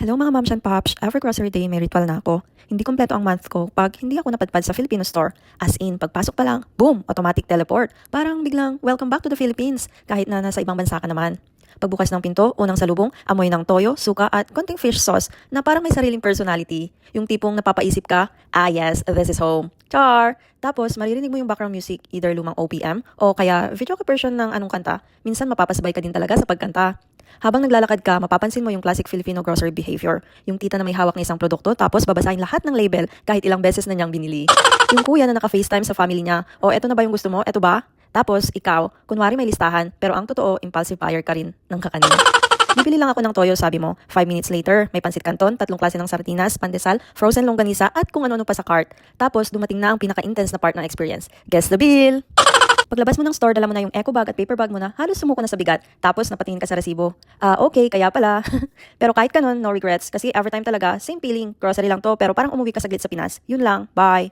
Hello mga moms and pops, every grocery day may ritual na ako. Hindi kompleto ang month ko pag hindi ako napadpad sa Filipino store. As in, pagpasok pa lang, boom, automatic teleport. Parang biglang, welcome back to the Philippines, kahit na nasa ibang bansa ka naman. Pagbukas ng pinto, unang salubong, amoy ng toyo, suka at konting fish sauce na parang may sariling personality. Yung tipong napapaisip ka, ah yes, this is home. Char! Tapos maririnig mo yung background music, either lumang OPM o kaya video version ng anong kanta. Minsan mapapasabay ka din talaga sa pagkanta. Habang naglalakad ka, mapapansin mo yung classic Filipino grocery behavior. Yung tita na may hawak ng isang produkto tapos babasahin lahat ng label kahit ilang beses na niyang binili. Yung kuya na naka-FaceTime sa family niya, o eto na ba yung gusto mo? Eto ba? Tapos ikaw, kunwari may listahan, pero ang totoo, impulsive buyer ka rin ng kakanin. Bibili lang ako ng toyo, sabi mo. 5 minutes later, may pansit canton, 3 klase ng sardinas, pandesal, frozen longganisa at kung ano-ano pa sa cart. Tapos dumating na ang pinaka-intense na part ng experience. Guess the bill! Paglabas mo ng store, dala mo na yung eco bag at paper bag mo na halos sumuko na sa bigat. Tapos napatingin ka sa resibo. Ah, okay, kaya pala. Pero kahit kanon, no regrets. Kasi every time talaga, same feeling. Grocery lang to, pero parang umuwi ka saglit sa Pinas. Yun lang, bye.